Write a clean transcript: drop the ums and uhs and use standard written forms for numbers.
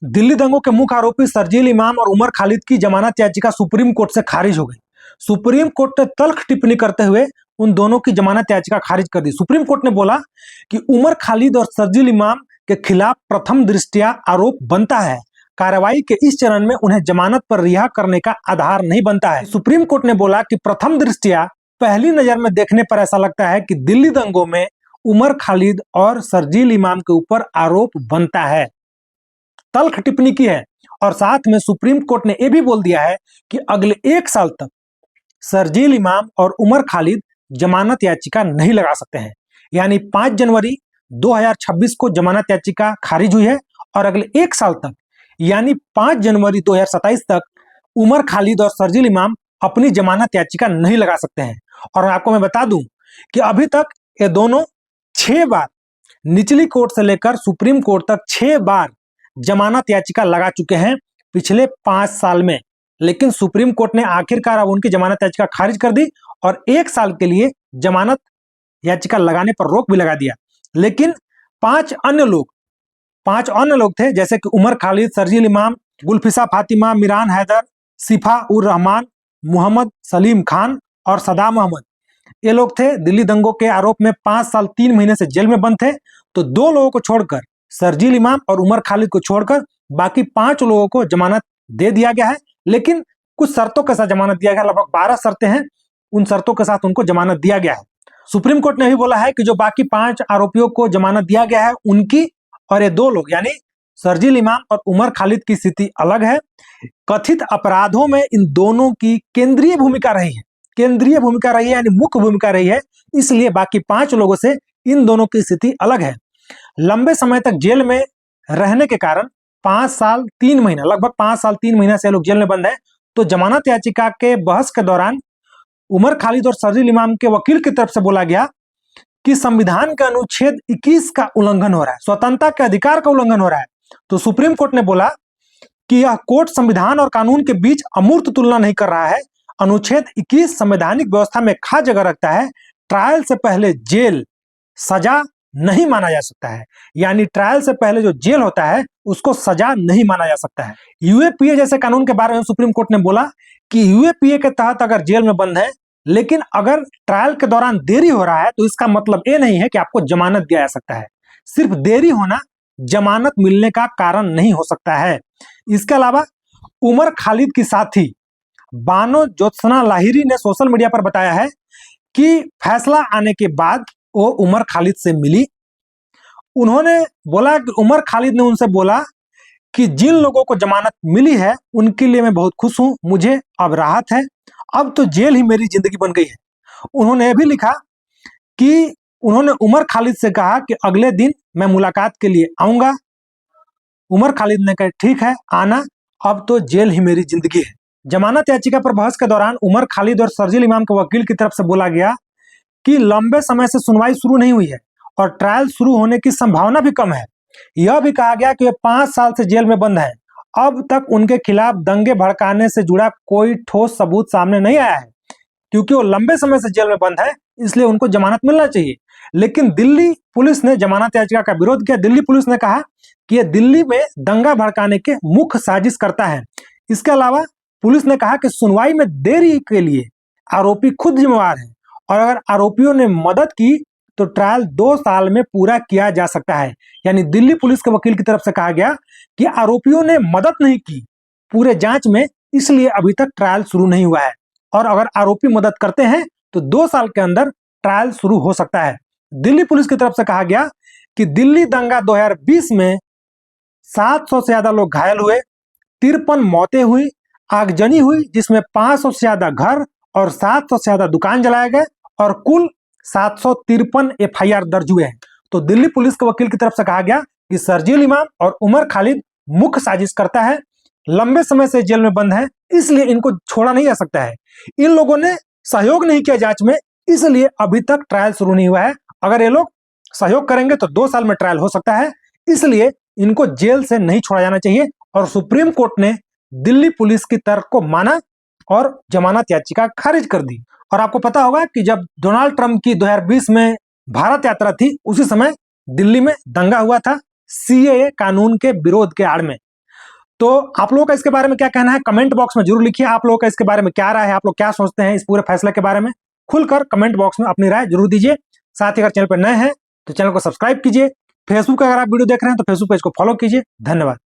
दिल्ली दंगों के मुख्य आरोपी शर्जील इमाम और उमर खालिद की जमानत याचिका सुप्रीम कोर्ट से खारिज हो गई। सुप्रीम कोर्ट ने तल्ख टिप्पणी करते हुए उन दोनों की जमानत याचिका खारिज कर दी। सुप्रीम कोर्ट ने बोला कि उमर खालिद और शर्जील इमाम के खिलाफ प्रथम दृष्टया आरोप बनता है, कार्रवाई के इस चरण में उन्हें जमानत पर रिहा करने का आधार नहीं बनता है। सुप्रीम कोर्ट ने बोला कि प्रथम दृष्टया पहली नजर में देखने पर ऐसा लगता है कि दिल्ली दंगों में उमर खालिद और शर्जील इमाम के ऊपर आरोप बनता है, तल्ख टिप्पणी की है। और साथ में सुप्रीम कोर्ट ने यह भी बोल दिया है कि अगले 1 साल तक शर्जील इमाम और उमर खालिद जमानत याचिका नहीं लगा सकते हैं। यानी 5 जनवरी 2026 को जमानत याचिका खारिज हुई है और अगले 1 साल तक यानी 5 जनवरी 2027 तक उमर खालिद और शर्जील इमाम अपनी जमानत याचिका नहीं लगा सकते हैं। और आपको मैं बता दूं कि अभी तक ये दोनों 6 बार निचली कोर्ट से लेकर सुप्रीम कोर्ट तक 6 बार जमानत याचिका लगा चुके हैं पिछले 5 साल में, लेकिन सुप्रीम कोर्ट ने आखिरकार अब उनकी जमानत याचिका खारिज कर दी और 1 साल के लिए जमानत याचिका लगाने पर रोक भी लगा दिया। लेकिन 5 अन्य लोग थे, जैसे कि उमर खालिद, शर्जील इमाम, गुलफिसा फातिमा, मिरान हैदर, सिफा उर रहमान, मोहम्मद सलीम खान और सदाम अहमद। ये लोग थे दिल्ली दंगों के आरोप में 5 साल 3 महीने से जेल में बंद थे। तो 2 लोगों को छोड़कर, शर्जील इमाम और उमर खालिद को छोड़कर बाकी 5 लोगों को जमानत दे दिया गया है, लेकिन कुछ शर्तों के साथ जमानत दिया गया। लगभग 12 शर्तें हैं, उन शर्तों के साथ उनको जमानत दिया गया है। सुप्रीम कोर्ट ने भी बोला है कि जो बाकी 5 आरोपियों को जमानत दिया गया है उनकी और ये 2 लोग यानी शर्जील इमाम और उमर खालिद की स्थिति अलग है। कथित अपराधों में इन दोनों की केंद्रीय भूमिका रही है यानी मुख्य भूमिका रही है, इसलिए बाकी 5 लोगों से इन दोनों की स्थिति अलग है। लंबे समय तक जेल में रहने के कारण 5 साल 3 महीना, लगभग 5 साल 3 महीना से लोग जेल में बंद है। तो जमानत याचिका के बहस के दौरान उमर खालिद और शर्जील इमाम के वकील की तरफ से बोला गया कि संविधान का अनुच्छेद 21 का उल्लंघन हो रहा है, स्वतंत्रता के अधिकार का उल्लंघन हो रहा है। तो सुप्रीम कोर्ट ने बोला कि यह कोर्ट संविधान और कानून के बीच अमूर्त तुलना नहीं कर रहा है। अनुच्छेद 21 संवैधानिक व्यवस्था में खास जगह रखता है। ट्रायल से पहले जेल सजा नहीं माना जा सकता है, यानी ट्रायल से पहले जो जेल होता है उसको सजा नहीं माना जा सकता है। यूएपीए जैसे कानून के बारे में सुप्रीम कोर्ट ने बोला कि यूएपीए के तहत अगर जेल में बंद है, लेकिन अगर ट्रायल के दौरान देरी हो रहा है तो इसका मतलब ये नहीं है कि आपको जमानत दिया जा सकता है। सिर्फ देरी होना जमानत मिलने का कारण नहीं हो सकता है। इसके अलावा उमर खालिद की साथी बानो ज्योत्सना लाहिरी ने सोशल मीडिया पर बताया है कि फैसला आने के बाद वो उमर खालिद से मिली। उन्होंने बोला कि उमर खालिद ने उनसे बोला कि जिन लोगों को जमानत मिली है उनके लिए मैं बहुत खुश हूं, मुझे अब राहत है, अब तो जेल ही मेरी जिंदगी बन गई है। उन्होंने यह भी लिखा कि उन्होंने उमर खालिद से कहा कि अगले दिन मैं मुलाकात के लिए आऊंगा। उमर खालिद ने कहा ठीक है आना, अब तो जेल ही मेरी जिंदगी है। जमानत याचिका पर बहस के दौरान उमर खालिद और शर्जील इमाम के वकील की तरफ से बोला गया कि लंबे समय से सुनवाई शुरू नहीं हुई है और ट्रायल शुरू होने की संभावना भी कम है। यह भी कहा गया कि वे 5 साल से जेल में बंद हैं, अब तक उनके खिलाफ दंगे भड़काने से जुड़ा कोई ठोस सबूत सामने नहीं आया है। क्योंकि वो लंबे समय से जेल में बंद है इसलिए उनको जमानत मिलना चाहिए। लेकिन दिल्ली पुलिस ने जमानत याचिका का विरोध किया। दिल्ली पुलिस ने कहा कि यह दिल्ली में दंगा भड़काने के मुख्य साजिश करता है। इसके अलावा पुलिस ने कहा कि सुनवाई में देरी के लिए आरोपी खुद जिम्मेवार है और अगर आरोपियों ने मदद की तो ट्रायल 2 साल में पूरा किया जा सकता है। यानी दिल्ली पुलिस के वकील की तरफ से कहा गया कि आरोपियों ने मदद नहीं की पूरे जांच में, इसलिए अभी तक ट्रायल शुरू नहीं हुआ है और अगर आरोपी मदद करते हैं तो 2 साल के अंदर ट्रायल शुरू हो सकता है। दिल्ली पुलिस की तरफ से कहा गया कि दिल्ली दंगा 2020 में 700 से ज्यादा लोग घायल हुए, 53 मौतें हुई, आगजनी हुई जिसमें 500 से ज्यादा घर और 700 से ज्यादा दुकान जलाए गए और कुल 753 एफआईआर दर्ज हुए हैं। तो दिल्ली पुलिस के वकील की तरफ से कहा गया कि शर्जील इमाम और उमर खालिद मुख्य साजिश करता है, लंबे समय से जेल में बंद है इसलिए इनको छोड़ा नहीं जा सकता है। इन लोगों ने सहयोग नहीं किया जांच में, इसलिए अभी तक ट्रायल शुरू नहीं हुआ है। अगर ये लोग सहयोग करेंगे तो 2 साल में ट्रायल हो सकता है, इसलिए इनको जेल से नहीं छोड़ा जाना चाहिए। और सुप्रीम कोर्ट ने दिल्ली पुलिस की तर्क को माना और जमानत याचिका खारिज कर दी। और आपको पता होगा कि जब डोनाल्ड ट्रंप की 2020 में भारत यात्रा थी उसी समय दिल्ली में दंगा हुआ था सीएए कानून के विरोध के आड़ में। तो आप लोगों का इसके बारे में क्या कहना है कमेंट बॉक्स में जरूर लिखिए। आप लोगों का इसके बारे में क्या राय है, आप लोग क्या सोचते हैं इस पूरे फैसले के बारे में, खुलकर कमेंट बॉक्स में अपनी राय जरूर दीजिए। साथ ही अगर चैनल पर नए हैं तो चैनल को सब्सक्राइब कीजिए। फेसबुक अगर आप वीडियो देख रहे हैं तो फेसबुक पेज को फॉलो कीजिए। धन्यवाद।